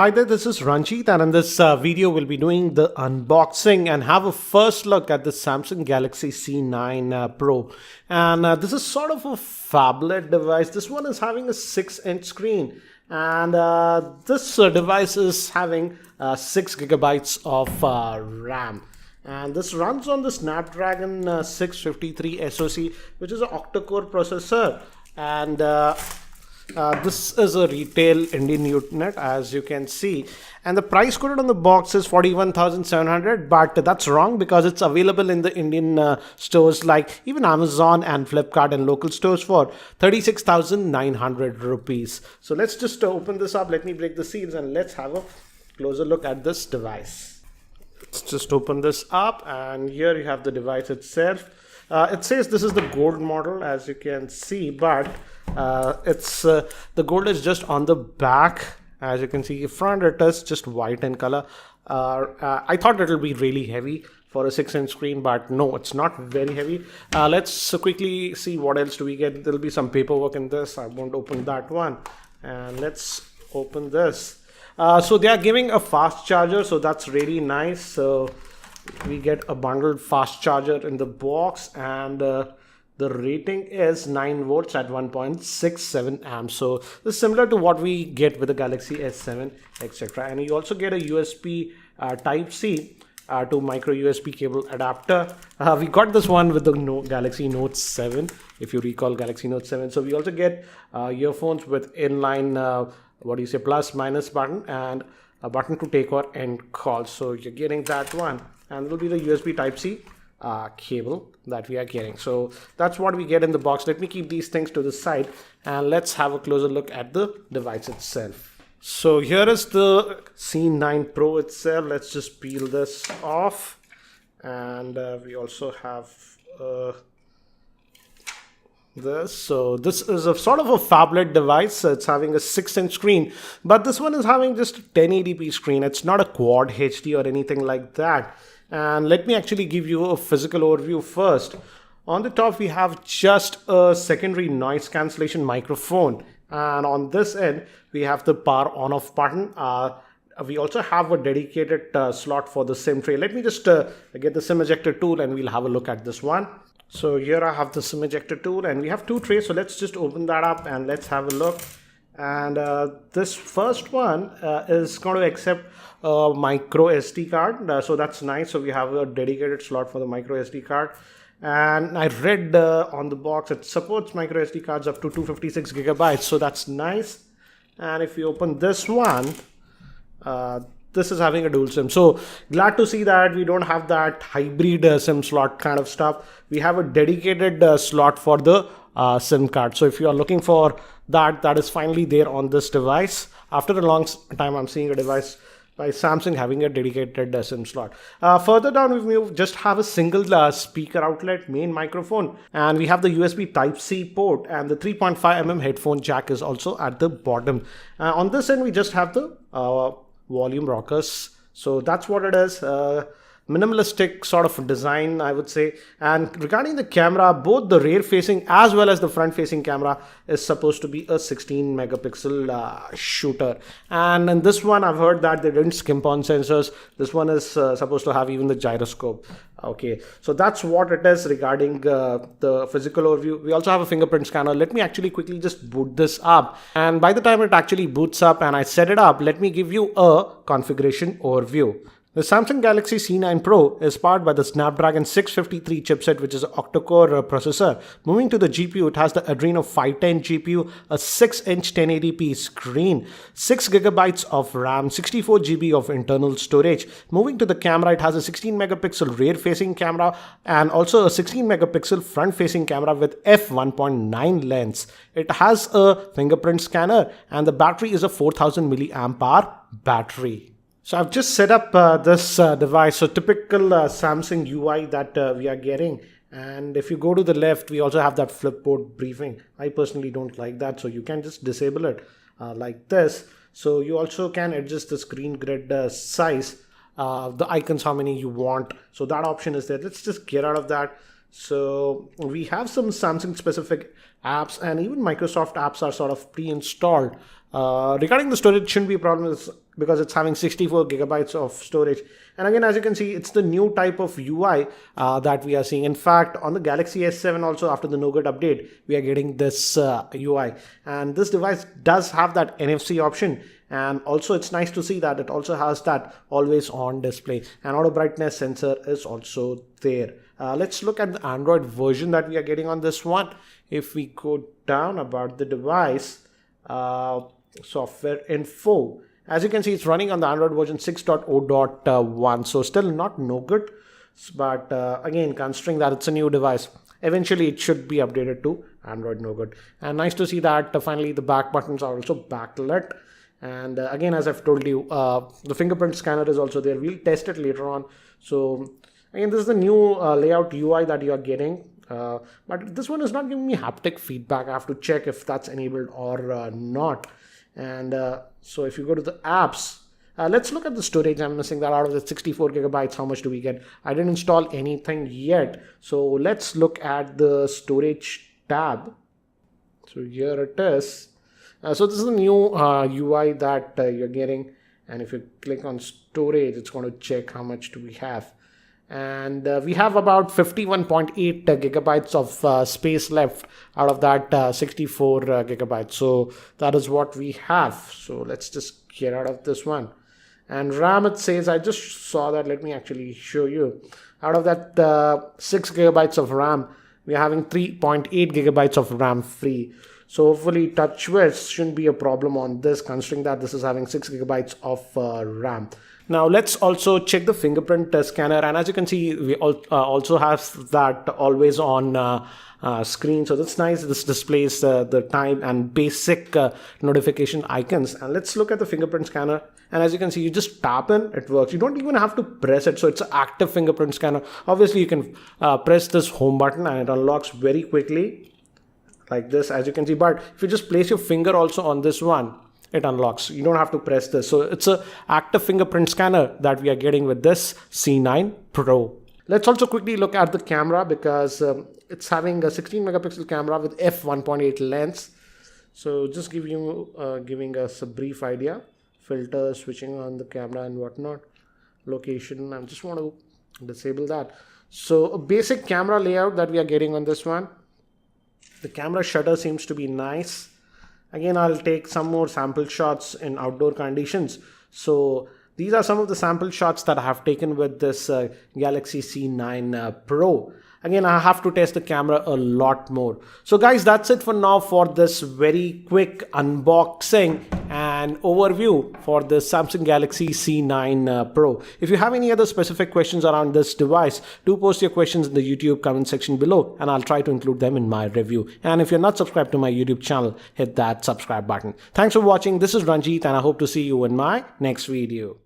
Hi there, this is Ranjit, and in this video, we'll be doing the unboxing and have a first look at the Samsung Galaxy C9 Pro. And this is sort of a phablet device. This one is having a 6-inch screen, and this device is having 6 gigabytes of RAM. And this runs on the Snapdragon 653 SoC, which is an octa-core processor. And this is a retail Indian unit, as you can see, and the price quoted on the box is 41,700, but that's wrong because it's available in the Indian stores like even Amazon and Flipkart and local stores for 36,900 rupees. So let's just open this up. Let me break the seals and let's have a closer look at this device. Let's just open this up, and here you have the device itself. It says this is the gold model, as you can see, but the gold is just on the back. As you can see, front it is just white in color. I thought it'll be really heavy for a 6-inch screen, but no, it's not very heavy. Let's quickly see what else do we get. There'll be some paperwork in this. I won't open that one, and let's open this. So they are giving a fast charger, so that's really nice. So we get a bundled fast charger in the box, and the rating is 9 volts at 1.67 amps. So this is similar to what we get with the Galaxy S7, etc. And you also get a USB Type-C to micro USB cable adapter. We got this one with the Galaxy Note 7, if you recall Galaxy Note 7. So we also get earphones with inline plus minus button and a button to take or end calls. So you're getting that one, and it will be the USB Type-C cable that we are getting. So that's what we get in the box. Let me keep these things to the side and let's have a closer look at the device itself. So here is the C9 Pro itself. Let's just peel this off, and we also have this. So this is a sort of a phablet device. It's having a 6-inch screen, but this one is having just a 1080p screen. It's not a quad HD or anything like that. And let me actually give you a physical overview first. On the top, we have just a secondary noise cancellation microphone, and on this end we have the power on off button. We also have a dedicated slot for the SIM tray. Let me just get the SIM ejector tool and we'll have a look at this one. So here I have the SIM ejector tool, and we have 2 trays. So let's just open that up and let's have a look. And this first one is going to accept a micro SD card. So that's nice. So we have a dedicated slot for the micro SD card. And I read on the box it supports micro SD cards up to 256 gigabytes. So that's nice. And if you open this one, this is having a dual SIM. So glad to see that we don't have that hybrid SIM slot kind of stuff. We have a dedicated slot for the SIM card. So if you are looking for that, that is finally there on this device. After a long time, I'm seeing a device by Samsung having a dedicated SIM slot. Further down, we just have a single speaker outlet, main microphone, and we have the USB Type-C port, and the 3.5mm headphone jack is also at the bottom. On this end, we just have the volume rockers. So that's what it is. Minimalistic sort of design, I would say. And regarding the camera, both the rear facing as well as the front facing camera is supposed to be a 16 megapixel shooter. And in this one, I've heard that they didn't skimp on sensors. This one is supposed to have even the gyroscope. Okay, so that's what it is regarding the physical overview. We also have a fingerprint scanner. Let me actually quickly just boot this up, and by the time it actually boots up and I set it up, let me give you a configuration overview. The Samsung Galaxy C9 Pro is powered by the Snapdragon 653 chipset, which is an octa-core processor. Moving to the GPU, it has the Adreno 510 GPU, a 6-inch 1080p screen, 6 gigabytes of RAM, 64 GB of internal storage. Moving to the camera, it has a 16 megapixel rear-facing camera and also a 16 megapixel front-facing camera with f1.9 lens. It has a fingerprint scanner, and the battery is a 4000 milliamp hour battery. So I've just set up this device. So typical Samsung UI that we are getting. And if you go to the left, we also have that flipboard briefing. I personally don't like that. So you can just disable it like this. So you also can adjust the screen grid size, the icons, how many you want. So that option is there. Let's just get out of that. So we have some Samsung specific apps, and even Microsoft apps are sort of pre-installed. Regarding the storage, shouldn't be a problem because it's having 64 gigabytes of storage. And again, as you can see, it's the new type of UI that we are seeing. In fact, on the Galaxy S7 also, after the Nougat update, we are getting this UI. And this device does have that NFC option. And also it's nice to see that it also has that always on display, and auto brightness sensor is also there. Let's look at the Android version that we are getting on this one. If we go down about the device, software info, as you can see, it's running on the Android version 6.0.1, so still not Nougat, but again, considering that it's a new device, eventually it should be updated to Android Nougat. And nice to see that finally the back buttons are also backlit. And again, as I've told you, the fingerprint scanner is also there. We'll test it later on. So again, this is the new layout UI that you are getting. But this one is not giving me haptic feedback. I have to check if that's enabled or not. And so if you go to the apps, let's look at the storage. I'm missing that out of the 64 gigabytes. How much do we get? I didn't install anything yet. So let's look at the storage tab. So here it is. So this is the new UI that you're getting, and if you click on storage, it's going to check how much do we have. And we have about 51.8 gigabytes of space left out of that 64 gigabytes. So that is what we have. So let's just get out of this one. And RAM, it says, I just saw that. Let me actually show you. Out of that 6 gigabytes of RAM, we're having 3.8 gigabytes of RAM free. So hopefully TouchWiz shouldn't be a problem on this, considering that this is having 6 gigabytes of RAM. Now let's also check the fingerprint scanner, and as you can see, we also have that always on screen. So that's nice. This displays the time and basic notification icons. And let's look at the fingerprint scanner. And as you can see, you just tap in, it works. You don't even have to press it. So it's an active fingerprint scanner. Obviously, you can press this home button and it unlocks very quickly, like this, as you can see. But if you just place your finger also on this one, it unlocks. You don't have to press this. So it's an active fingerprint scanner that we are getting with this C9 Pro. Let's also quickly look at the camera, because it's having a 16 megapixel camera with f1.8 lens. So just giving us a brief idea. Filters, switching on the camera and whatnot. Location, I just want to disable that. So a basic camera layout that we are getting on this one. The camera shutter seems to be nice. Again, I'll take some more sample shots in outdoor conditions. So these are some of the sample shots that I have taken with this Galaxy C9 Pro. Again, I have to test the camera a lot more. So guys, that's it for now for this very quick unboxing and overview for the Samsung Galaxy C9 Pro. If you have any other specific questions around this device, do post your questions in the YouTube comment section below, and I'll try to include them in my review. And if you're not subscribed to my YouTube channel, hit that subscribe button. Thanks for watching. This is Ranjit, and I hope to see you in my next video.